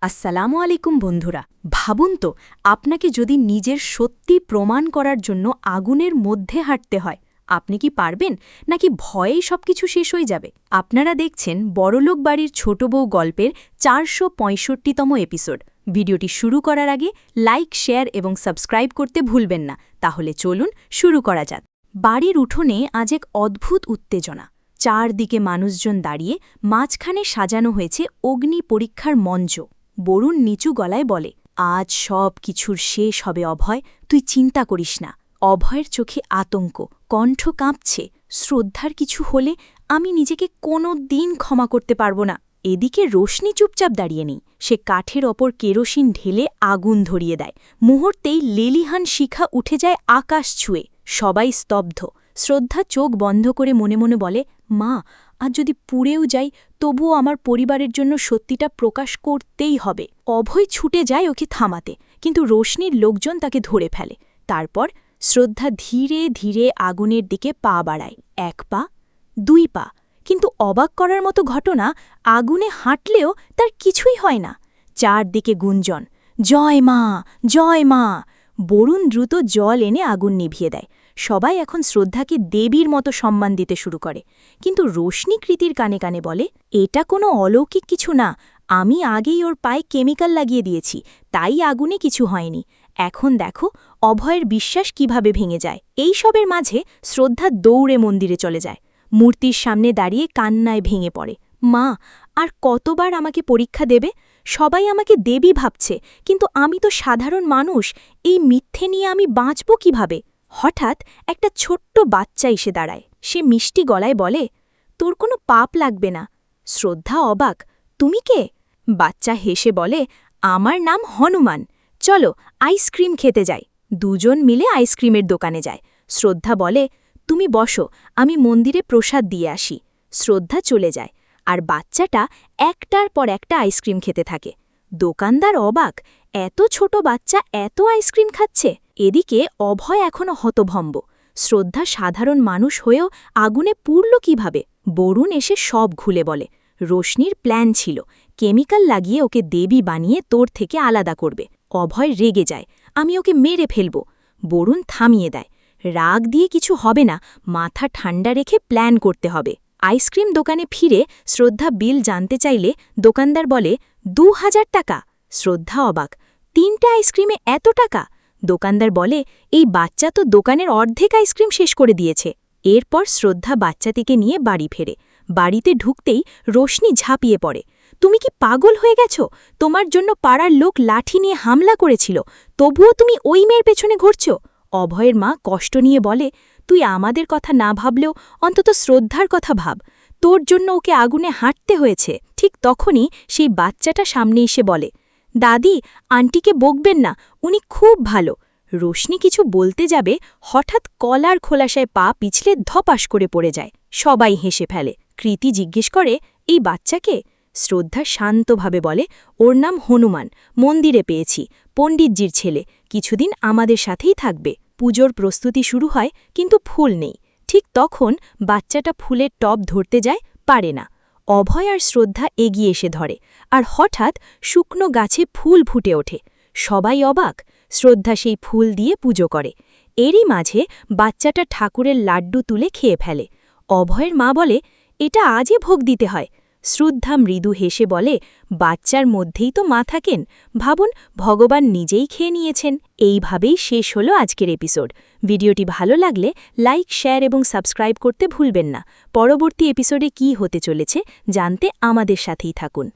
আসসালামু আলাইকুম বন্ধুরা। ভাবুন তো, আপনাকে যদি নিজের সত্যি প্রমাণ করার জন্য আগুনের মধ্যে হাঁটতে হয়, আপনি কি পারবেন, নাকি ভয়েই সবকিছু শেষ হয়ে যাবে? আপনারা দেখছেন বড়লোক বাড়ির ছোট বউ গল্পের ৪৬৫তম এপিসোড। ভিডিওটি শুরু করার আগে লাইক, শেয়ার এবং সাবস্ক্রাইব করতে ভুলবেন না। তাহলে চলুন শুরু করা যাক। বাড়ির উঠোনে আজ এক অদ্ভুত উত্তেজনা। চারদিকে মানুষজন দাঁড়িয়ে, মাঝখানে সাজানো হয়েছে অগ্নি পরীক্ষার মঞ্চ। বরুণ নিচু গলায় বলে, আজ সব কিছুর শেষ হবে অভয়, তুই চিন্তা করিস না। অভয়ের চোখে আতঙ্ক, কণ্ঠ কাঁপছে। শ্রদ্ধার কিছু হলে আমি নিজেকে কোনো দিন ক্ষমা করতে পারব না। এদিকে রোশনি চুপচাপ দাঁড়িয়ে নেই। সে কাঠের ওপর কেরোসিন ঢেলে আগুন ধরিয়ে দেয়। মুহূর্তেই লেলিহান শিখা উঠে যায় আকাশ ছুঁয়ে। সবাই স্তব্ধ। শ্রদ্ধা চোখ বন্ধ করে মনে মনে বলে, মা, আজ যদি পুড়েও যাই, তবুও আমার পরিবারের জন্য সত্যিটা প্রকাশ করতেই হবে। অভয় ছুটে যায় ওকে থামাতে, কিন্তু রোশনির লোকজন তাকে ধরে ফেলে। তারপর শ্রদ্ধা ধীরে ধীরে আগুনের দিকে পা বাড়ায়। ১ পা, ২ পা, কিন্তু অবাক করার মতো ঘটনা, আগুনে হাঁটলেও তার কিছুই হয় না। চারদিকে গুঞ্জন, জয় মা, জয় মা। বরুণ দ্রুত জল এনে আগুন নিভিয়ে দেয়। সবাই এখন শ্রদ্ধাকে দেবীর মতো সম্মান দিতে শুরু করে। কিন্তু রোশনি কৃতির কানে কানে বলে, এটা কোনো অলৌকিক কিছু না, আমি আগেই ওর পায়ে কেমিক্যাল লাগিয়ে দিয়েছি, তাই আগুনে কিছু হয়নি। এখন দেখো অভয়ের বিশ্বাস কিভাবে ভেঙে যায়। এই সবের মাঝে শ্রদ্ধা দৌড়ে মন্দিরে চলে যায়। মূর্তির সামনে দাঁড়িয়ে কান্নায় ভেঙে পড়ে। মা, আর কতবার আমাকে পরীক্ষা দেবে? সবাই আমাকে দেবী ভাবছে, কিন্তু আমি তো সাধারণ মানুষ। এই মিথ্যে নিয়ে আমি বাঁচব কিভাবে? হঠাৎ একটা ছোট্ট বাচ্চা এসে দাঁড়ায়। সে মিষ্টি গলায় বলে, তোর কোনো পাপ লাগবে না। শ্রদ্ধা অবাক, তুমি কে? বাচ্চা হেসে বলে, আমার নাম হনুমান। চলো আইসক্রিম খেতে যাই। দুজন মিলে আইসক্রিমের দোকানে যায়। শ্রদ্ধা বলে, তুমি বসো, আমি মন্দিরে প্রসাদ দিয়ে আসি। শ্রদ্ধা চলে যায়, আর বাচ্চাটা একটার পর একটা আইসক্রিম খেতে থাকে। দোকানদার অবাক, এত ছোট বাচ্চা এত আইসক্রিম খাচ্ছে। এদিকে অভয় এখনও হতভম্ব। শ্রদ্ধা সাধারণ মানুষ হয়েও আগুনে পুড়ল কিভাবে? বরুণ এসে সব খুলে বলে, রোশনির প্ল্যান ছিল, কেমিক্যাল লাগিয়ে ওকে দেবী বানিয়ে তোর থেকে আলাদা করবে। অভয় রেগে যায়, আমি ওকে মেরে ফেলব। বরুণ থামিয়ে দেয়, রাগ দিয়ে কিছু হবে না, মাথা ঠান্ডা রেখে প্ল্যান করতে হবে। আইসক্রিম দোকানে ফিরে শ্রদ্ধা বিল জানতে চাইলে দোকানদার বলে, ২,০০০ টাকা। শ্রদ্ধা অবাক, ৩টা আইসক্রিমে এত টাকা? দোকানদার বলে, এই বাচ্চা তো দোকানের অর্ধেক আইসক্রিম শেষ করে দিয়েছে। এরপর শ্রদ্ধা বাচ্চাটিকে নিয়ে বাড়ি ফেরে। বাড়িতে ঢুকতেই রোশনি ঝাঁপিয়ে পড়ে, তুমি কি পাগল হয়ে গেছ? তোমার জন্য পাড়ার লোক লাঠি নিয়ে হামলা করেছিল, তবুও তুমি ওই মেয়ের পেছনে ঘুরছ। অভয়ের মা কষ্ট নিয়ে বলে, তুই আমাদের কথা না ভাবলেও অন্তত শ্রদ্ধার কথা ভাব, তোর জন্য ওকে আগুনে হাঁটতে হয়েছে। ঠিক তখনই সেই বাচ্চাটা সামনে এসে বলে, দাদি, আন্টিকে বকবেন না, উনি খুব ভালো। রোশনি কিছু বলতে যাবে, হঠাৎ কলার খোলাসায় পা পিছলে ধপাস করে পড়ে যায়। সবাই হেসে ফেলে। কৃতি জিজ্ঞেস করে, এই বাচ্চাকে? শ্রদ্ধা শান্তভাবে বলে, ওর নাম হনুমান, মন্দিরে পেয়েছি, পণ্ডিতজির ছেলে, কিছুদিন আমাদের সাথেই থাকবে। পুজোর প্রস্তুতি শুরু হয়, কিন্তু ফুল নেই। ঠিক তখন বাচ্চাটা ফুলের টব ধরতে যায়, পারে না। অভয় আর শ্রদ্ধা এগিয়ে এসে ধরে, আর হঠাৎ শুকনো গাছে ফুল ফুটে ওঠে। সবাই অবাক। শ্রদ্ধা সেই ফুল দিয়ে পুজো করে। এরই মাঝে বাচ্চাটা ঠাকুরের লাড্ডু তুলে খেয়ে ফেলে। অভয়ের মা বলে, এটা আজই ভোগ দিতে হয়। শ্রদ্ধা মৃদু হেসে বলে, বাচ্চার মধ্যেই তো মা থাকেন, ভাবুন ভগবান নিজেই খেয়ে নিয়েছেন। এইভাবেই শেষ হলো আজকের এপিসোড। ভিডিওটি ভালো লাগলে লাইক, শেয়ার এবং সাবস্ক্রাইব করতে ভুলবেন না। পরবর্তী এপিসোডে কী হতে চলেছে জানতে আমাদের সাথেই থাকুন।